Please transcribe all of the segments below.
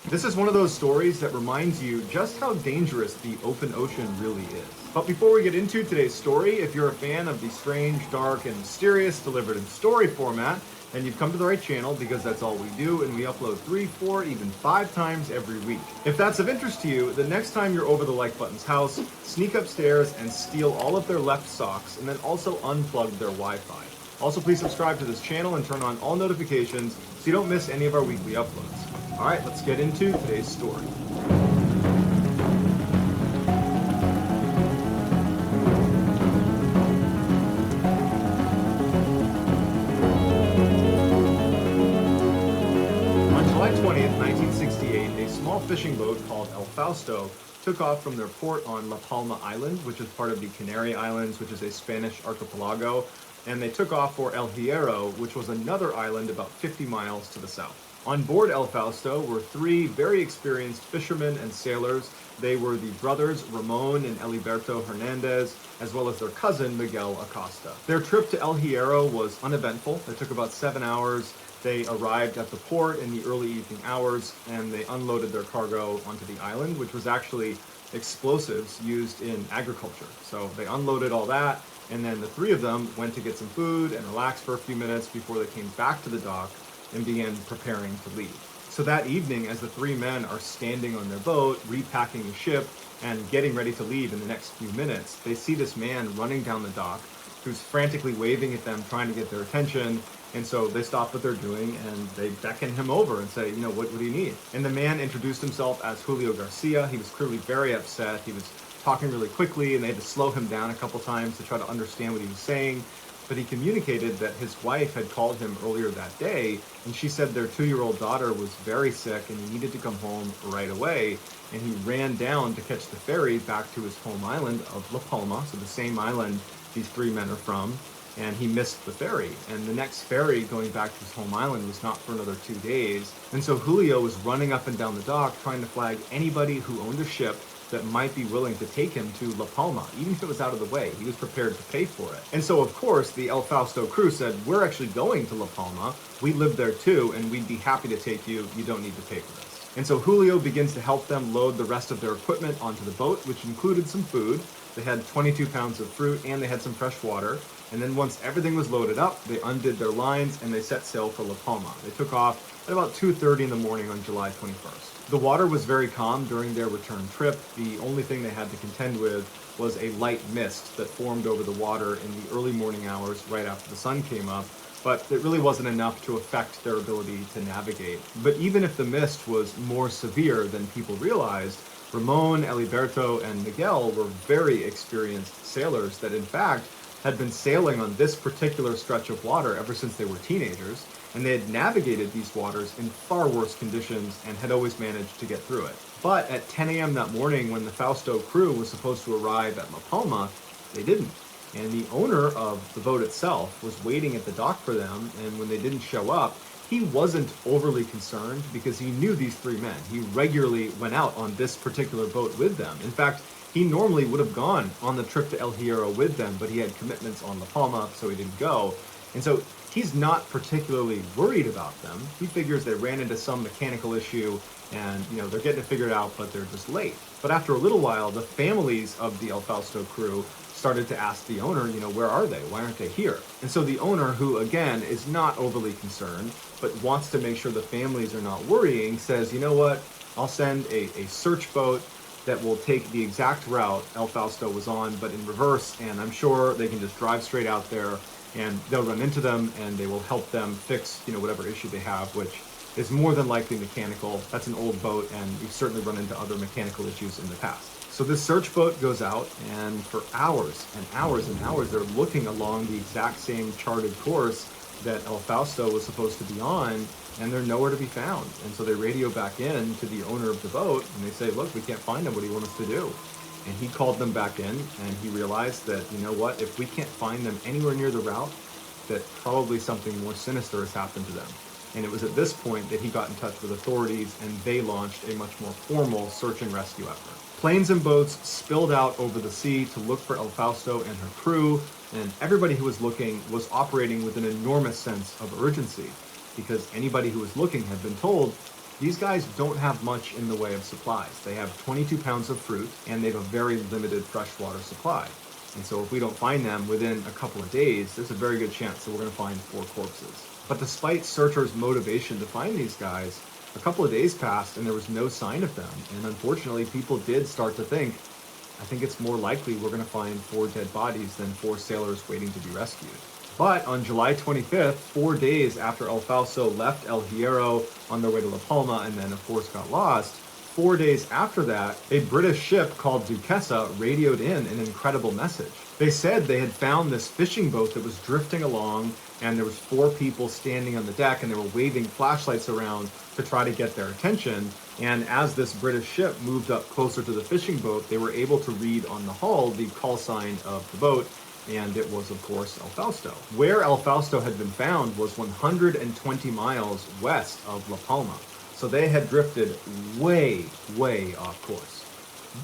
This is one of those stories that reminds you just how dangerous the open ocean really is. But before we get into today's story, if you're a fan of the strange, dark, and mysterious delivered in story format, then you've come to the right channel because that's all we do, and we upload 3, 4, even 5 times every week. If that's of interest to you, the next time you're over the Like Button's house, sneak upstairs and steal all of their left socks, and then also unplug their Wi-Fi. Also, please subscribe to this channel and turn on all notifications so you don't miss any of our weekly uploads. All right, let's get into today's story. On July 20th, 1968, a small fishing boat called El Fausto took off from their port on La Palma Island, which is part of the Canary Islands, which is a Spanish archipelago, and they took off for El Hierro, which was another island about 50 miles to the south. On board El Fausto were 3 very experienced fishermen and sailors. They were the brothers Ramon and Eliberto Hernandez, as well as their cousin Miguel Acosta. Their trip to El Hierro was uneventful. It took about 7 hours. They arrived at the port in the early evening hours, and they unloaded their cargo onto the island, which was actually explosives used in agriculture. So they unloaded all that, and then the 3 of them went to get some food and relax for a few minutes before they came back to the dock and began preparing to leave. So that evening, as the 3 men are standing on their boat, repacking the ship, and getting ready to leave in the next few minutes, they see this man running down the dock who's frantically waving at them, trying to get their attention. And so they stop what they're doing and they beckon him over and say, what do you need? And the man introduced himself as Julio Garcia. He was clearly very upset. He was talking really quickly and they had to slow him down a couple times to try to understand what he was saying. But he communicated that his wife had called him earlier that day, and she said their 2-year-old daughter was very sick and he needed to come home right away. And he ran down to catch the ferry back to his home island of La Palma, so the same island these 3 men are from, and he missed the ferry. And the next ferry going back to his home island was not for another 2 days. And so Julio was running up and down the dock trying to flag anybody who owned a ship that might be willing to take him to La Palma, even if it was out of the way. He was prepared to pay for it. And so, of course, the El Fausto crew said, we're actually going to La Palma. We live there too, and we'd be happy to take you. You don't need to pay for this. And so Julio begins to help them load the rest of their equipment onto the boat, which included some food. They had 22 pounds of fruit and they had some fresh water. And then once everything was loaded up, they undid their lines and they set sail for La Palma. They took off at about 2:30 in the morning on July 21st. The water was very calm during their return trip. The only thing they had to contend with was a light mist that formed over the water in the early morning hours right after the sun came up, but it really wasn't enough to affect their ability to navigate. But even if the mist was more severe than people realized, Ramon, Eliberto, and Miguel were very experienced sailors that in fact had been sailing on this particular stretch of water ever since they were teenagers, and they had navigated these waters in far worse conditions and had always managed to get through it. But at 10 a.m. that morning, when the Fausto crew was supposed to arrive at La Palma, they didn't. And the owner of the boat itself was waiting at the dock for them, and when they didn't show up, he wasn't overly concerned because he knew these 3 men. He regularly went out on this particular boat with them. In fact, he normally would have gone on the trip to El Hierro with them, but he had commitments on La Palma, so he didn't go. And so he's not particularly worried about them. He figures they ran into some mechanical issue and, they're getting it figured out, but they're just late. But after a little while, the families of the El Fausto crew started to ask the owner, where are they? Why aren't they here? And so the owner, who again is not overly concerned, but wants to make sure the families are not worrying, says, you know what? I'll send a search boat that will take the exact route El Fausto was on, but in reverse, and I'm sure they can just drive straight out there and they'll run into them and they will help them fix, whatever issue they have, which is more than likely mechanical. That's an old boat and we've certainly run into other mechanical issues in the past. So this search boat goes out, and for hours and hours and hours, they're looking along the exact same charted course that El Fausto was supposed to be on, and they're nowhere to be found. And so they radio back in to the owner of the boat, and they say, look, we can't find him. What do you want us to do? And he called them back in, and he realized that, if we can't find them anywhere near the route, that probably something more sinister has happened to them. And it was at this point that he got in touch with authorities, and they launched a much more formal search and rescue effort. Planes and boats spilled out over the sea to look for El Fausto and her crew, and everybody who was looking was operating with an enormous sense of urgency, because anybody who was looking had been told, These guys don't have much in the way of supplies. They have 22 pounds of fruit, and they have a very limited freshwater supply. And so if we don't find them within a couple of days, there's a very good chance that we're going to find 4 corpses. But despite searchers' motivation to find these guys, a couple of days passed and there was no sign of them. And unfortunately, people did start to think, I think it's more likely we're going to find 4 dead bodies than 4 sailors waiting to be rescued. But on July 25th, 4 days after El Fausto left El Hierro on their way to La Palma and then, of course, got lost, 4 days after that, a British ship called Duquesa radioed in an incredible message. They said they had found this fishing boat that was drifting along, and there was 4 people standing on the deck, and they were waving flashlights around to try to get their attention. And as this British ship moved up closer to the fishing boat, they were able to read on the hull the call sign of the boat, and it was, of course, El Fausto. Where El Fausto had been found was 120 miles west of La Palma. So they had drifted way, way off course.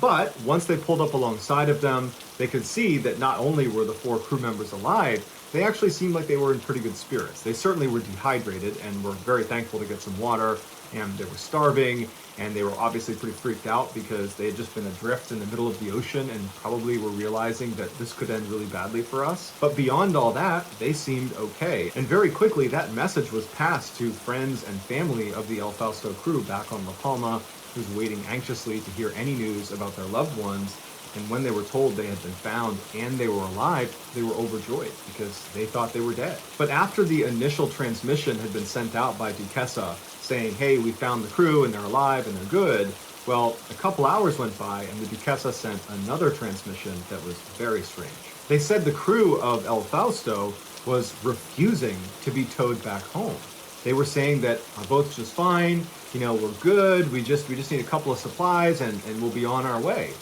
But once they pulled up alongside of them, they could see that not only were the 4 crew members alive, they actually seemed like they were in pretty good spirits. They certainly were dehydrated and were very thankful to get some water, and they were starving, and they were obviously pretty freaked out because they had just been adrift in the middle of the ocean and probably were realizing that this could end really badly for us. But beyond all that, they seemed okay. And very quickly, that message was passed to friends and family of the El Fausto crew back on La Palma, who's waiting anxiously to hear any news about their loved ones. And when they were told they had been found and they were alive, they were overjoyed because they thought they were dead. But after the initial transmission had been sent out by Duquesa saying, hey, we found the crew and they're alive and they're good, well, a couple hours went by and the Duquesa sent another transmission that was very strange. They said the crew of El Fausto was refusing to be towed back home. They were saying that our boat's just fine, we're good, we just need a couple of supplies and we'll be on our way.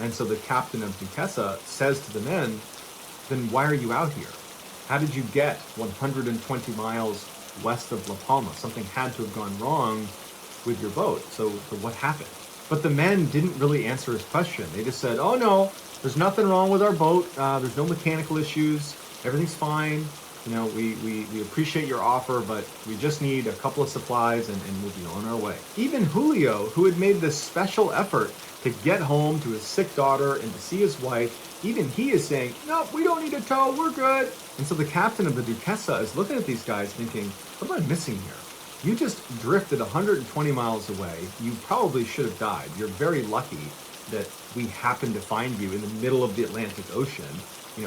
And so the captain of Duquesa says to the men, then why are you out here? How did you get 120 miles west of La Palma? Something had to have gone wrong with your boat. So what happened? But the men didn't really answer his question. They just said, oh no, there's nothing wrong with our boat. There's no mechanical issues. Everything's fine. We appreciate your offer, but we just need a couple of supplies and we'll be on our way. Even Julio, who had made this special effort to get home to his sick daughter and to see his wife, even he is saying, no, we don't need a tow, we're good. And so the captain of the Duquesa is looking at these guys thinking, what am I missing here? You just drifted 120 miles away. You probably should have died. You're very lucky that we happened to find you in the middle of the Atlantic Ocean.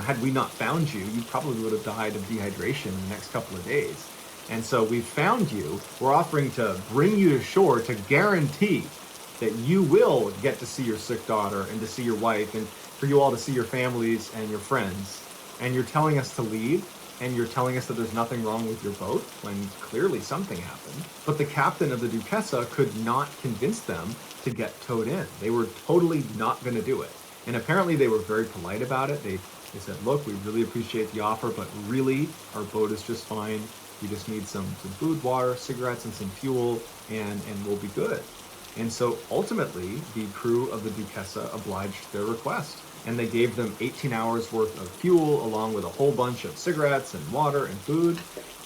Had we not found you, you probably would have died of dehydration in the next couple of days. And so we found you. We're offering to bring you to shore to guarantee that you will get to see your sick daughter and to see your wife and for you all to see your families and your friends. And you're telling us to leave, and you're telling us that there's nothing wrong with your boat when clearly something happened. But the captain of the Duquesa could not convince them to get towed in. They were totally not going to do it. And apparently they were very polite about it. They said, look, we really appreciate the offer, but really our boat is just fine. We just need some food, water, cigarettes, and some fuel, and we'll be good. And so ultimately, the crew of the Duquesa obliged their request, and they gave them 18 hours worth of fuel along with a whole bunch of cigarettes and water and food,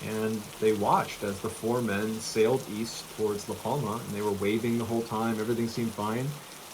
and they watched as the 4 men sailed east towards La Palma, and they were waving the whole time, everything seemed fine,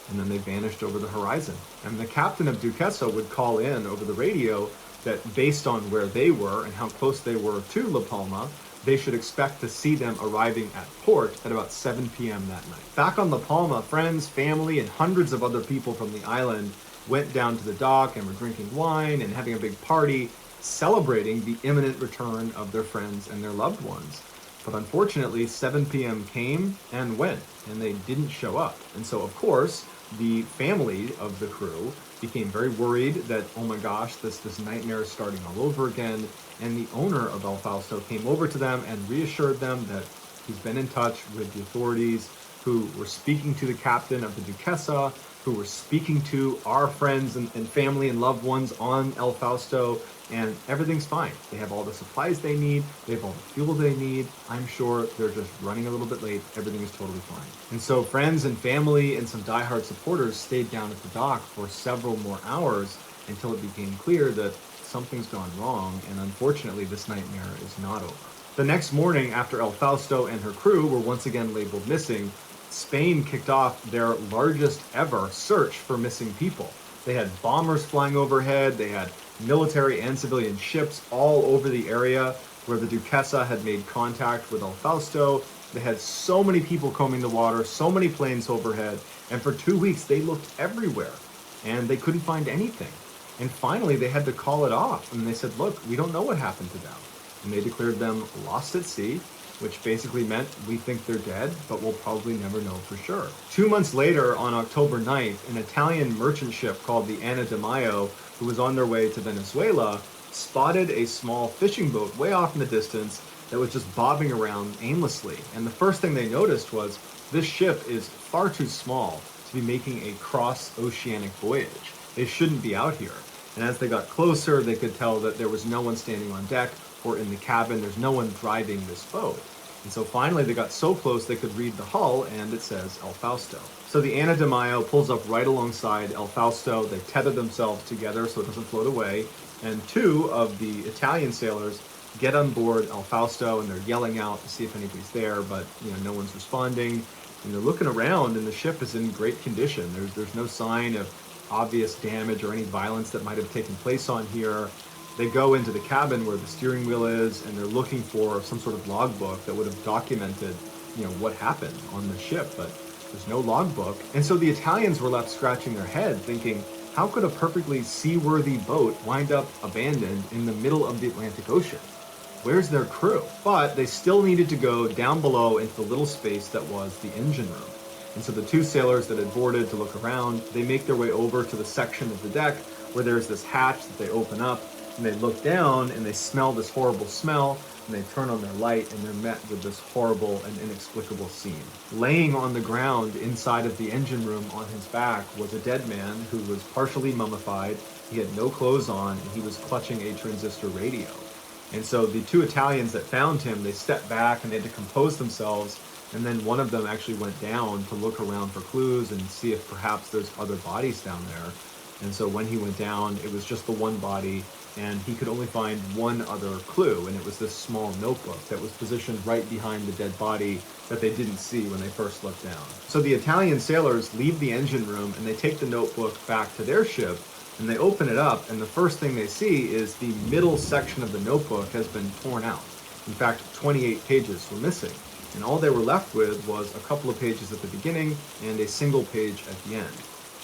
and then they vanished over the horizon. And the captain of Duquesa would call in over the radio that based on where they were and how close they were to La Palma, they should expect to see them arriving at port at about 7 p.m. that night. Back on La Palma, friends, family, and hundreds of other people from the island went down to the dock and were drinking wine and having a big party, celebrating the imminent return of their friends and their loved ones. But unfortunately, 7 p.m. came and went, and they didn't show up. And so, of course, the family of the crew became very worried that, oh my gosh, this nightmare is starting all over again. And the owner of El Fausto came over to them and reassured them that he's been in touch with the authorities who were speaking to the captain of the Duquesa, who were speaking to our friends and family and loved ones on El Fausto, and everything's fine. They have all the supplies they need, they have all the fuel they need. I'm sure they're just running a little bit late. Everything is totally fine. And so friends and family and some diehard supporters stayed down at the dock for several more hours until it became clear that something's gone wrong, and unfortunately this nightmare is not over. The next morning, after El Fausto and her crew were once again labeled missing, Spain kicked off their largest ever search for missing people. They had bombers flying overhead, they had military and civilian ships all over the area where the Duquesa had made contact with El Fausto. They had so many people combing the water, so many planes overhead, and for 2 weeks they looked everywhere and they couldn't find anything. And finally they had to call it off and they said, look, we don't know what happened to them. And they declared them lost at sea, which basically meant we think they're dead, but we'll probably never know for sure. 2 months later, on October 9th, an Italian merchant ship called the Ana de Mayo, who was on their way to Venezuela, spotted a small fishing boat way off in the distance that was just bobbing around aimlessly. And the first thing they noticed was this ship is far too small to be making a cross-oceanic voyage. They shouldn't be out here. And as they got closer, they could tell that there was no one standing on deck or in the cabin. There's no one driving this boat. And so finally they got so close they could read the hull, and it says El Fausto. So the Ana de Mayo pulls up right alongside El Fausto. They tether themselves together so it doesn't float away. And two of the Italian sailors get on board El Fausto, and they're yelling out to see if anybody's there, but no one's responding. And they're looking around, and the ship is in great condition. There's no sign of obvious damage or any violence that might have taken place on here. They go into the cabin where the steering wheel is, and they're looking for some sort of logbook that would have documented, what happened on the ship, but there's no logbook. And so the Italians were left scratching their head, thinking, how could a perfectly seaworthy boat wind up abandoned in the middle of the Atlantic Ocean? Where's their crew? But they still needed to go down below into the little space that was the engine room. And so the two sailors that had boarded to look around, they make their way over to the section of the deck where there's this hatch that they open up, and they look down and they smell this horrible smell, and they turn on their light and they're met with this horrible and inexplicable scene. Laying on the ground inside of the engine room on his back was a dead man who was partially mummified. He had no clothes on, and he was clutching a transistor radio. And so the two Italians that found him, they stepped back and they had to compose themselves. And then one of them actually went down to look around for clues and see if perhaps there's other bodies down there. And so when he went down, it was just the one body, and he could only find one other clue, and it was this small notebook that was positioned right behind the dead body that they didn't see when they first looked down. So the Italian sailors leave the engine room and they take the notebook back to their ship, and they open it up, and the first thing they see is the middle section of the notebook has been torn out. In fact, 28 pages were missing. And all they were left with was a couple of pages at the beginning and a single page at the end.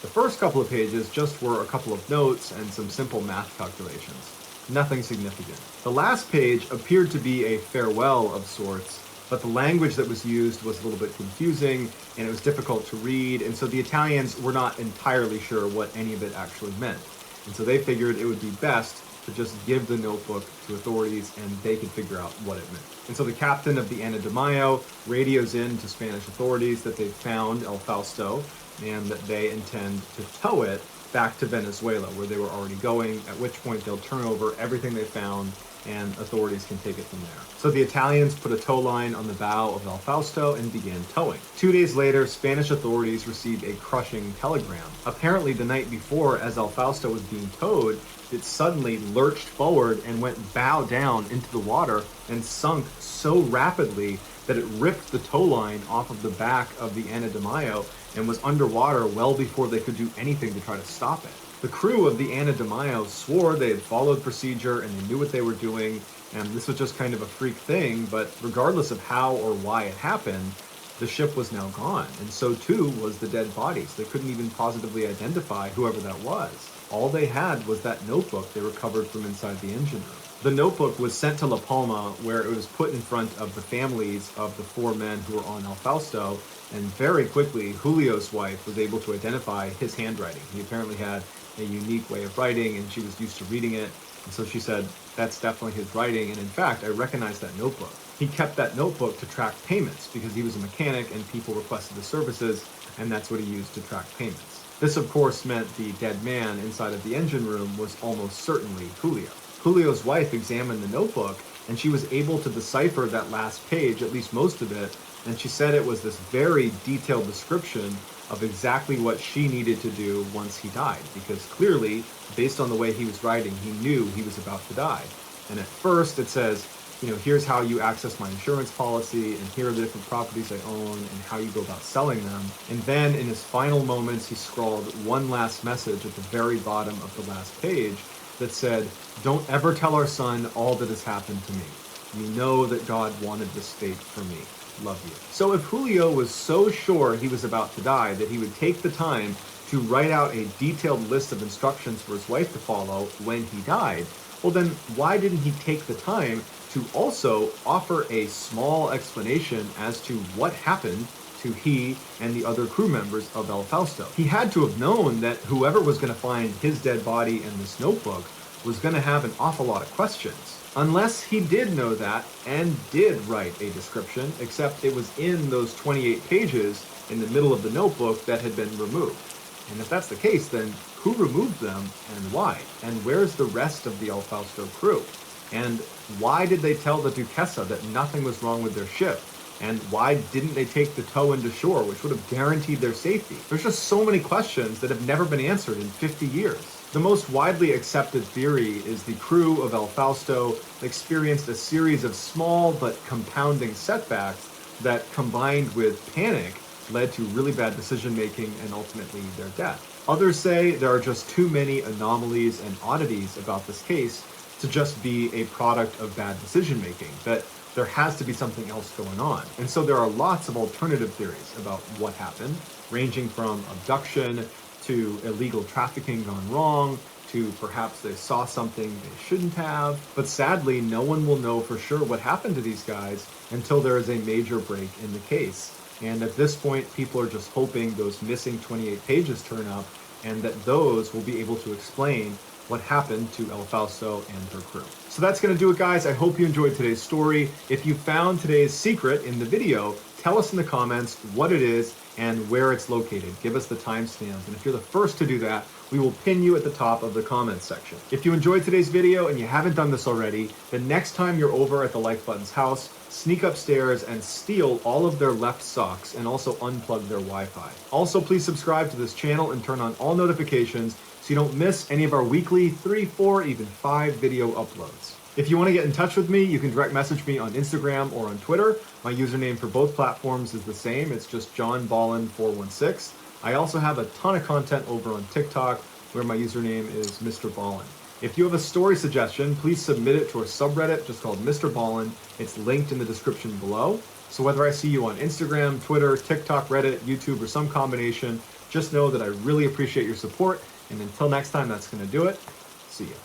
The first couple of pages just were a couple of notes and some simple math calculations. Nothing significant. The last page appeared to be a farewell of sorts, but the language that was used was a little bit confusing and it was difficult to read, and so the Italians were not entirely sure what any of it actually meant. And so they figured it would be best to just give the notebook to authorities and they could figure out what it meant. And so the captain of the Ana de Mayo radios in to Spanish authorities that they found El Fausto and that they intend to tow it back to Venezuela where they were already going, at which point they'll turn over everything they found and authorities can take it from there. So the Italians put a tow line on the bow of El Fausto and began towing. 2 days later, Spanish authorities received a crushing telegram. Apparently the night before, as El Fausto was being towed, it suddenly lurched forward and went bow down into the water and sunk so rapidly that it ripped the tow line off of the back of the Ana de Mayo and was underwater well before they could do anything to try to stop it. The crew of the Ana de Mayo swore they had followed procedure and they knew what they were doing, and this was just kind of a freak thing, but regardless of how or why it happened, the ship was now gone, and so too was the dead bodies. They couldn't even positively identify whoever that was. All they had was that notebook they recovered from inside the engine room. The notebook was sent to La Palma, where it was put in front of the families of the 4 men who were on El Fausto, and very quickly, Julio's wife was able to identify his handwriting. He apparently had a unique way of writing, and she was used to reading it, and so she said, that's definitely his writing, and in fact, I recognize that notebook. He kept that notebook to track payments, because he was a mechanic and people requested the services, and that's what he used to track payments. This, of course, meant the dead man inside of the engine room was almost certainly Julio. Julio's wife examined the notebook, and she was able to decipher that last page, at least most of it, and she said it was this very detailed description of exactly what she needed to do once he died, because clearly, based on the way he was writing, he knew he was about to die. And at first it says, here's how you access my insurance policy, and here are the different properties I own, and how you go about selling them. And then in his final moments, he scrawled one last message at the very bottom of the last page that said, "Don't ever tell our son all that has happened to me. You know that God wanted this fate for me. Love you." So if Julio was so sure he was about to die that he would take the time to write out a detailed list of instructions for his wife to follow when he died, well then why didn't he take the time to also offer a small explanation as to what happened to he and the other crew members of El Fausto? He had to have known that whoever was going to find his dead body in this notebook was going to have an awful lot of questions. Unless he did know that and did write a description, except it was in those 28 pages in the middle of the notebook that had been removed. And if that's the case, then who removed them and why? And where's the rest of the El Fausto crew? And why did they tell the Duquesa that nothing was wrong with their ship? And why didn't they take the tow into shore, which would have guaranteed their safety? There's just so many questions that have never been answered in 50 years. The most widely accepted theory is the crew of El Fausto experienced a series of small but compounding setbacks that, combined with panic, led to really bad decision making and ultimately their death. Others say there are just too many anomalies and oddities about this case to just be a product of bad decision making, that there has to be something else going on. And so there are lots of alternative theories about what happened, ranging from abduction to illegal trafficking gone wrong, to perhaps they saw something they shouldn't have. But sadly, no one will know for sure what happened to these guys until there is a major break in the case. And at this point, people are just hoping those missing 28 pages turn up and that those will be able to explain what happened to El Fausto and her crew. So that's going to do it, guys. I hope you enjoyed today's story. If you found today's secret in the video, tell us in the comments what it is and where it's located. Give us the timestamp. And if you're the first to do that, we will pin you at the top of the comments section. If you enjoyed today's video and you haven't done this already, the next time you're over at the Like Button's house, sneak upstairs and steal all of their left socks and also unplug their Wi-Fi. Also, please subscribe to this channel and turn on all notifications so you don't miss any of our weekly 3, 4, even 5 video uploads. If you want to get in touch with me, you can direct message me on Instagram or on Twitter. My username for both platforms is the same. It's just JohnBallin416. I also have a ton of content over on TikTok where my username is Mr. Ballin. If you have a story suggestion, please submit it to our subreddit just called Mr. Ballin. It's linked in the description below. So whether I see you on Instagram, Twitter, TikTok, Reddit, YouTube, or some combination, just know that I really appreciate your support. And until next time, that's going to do it. See ya.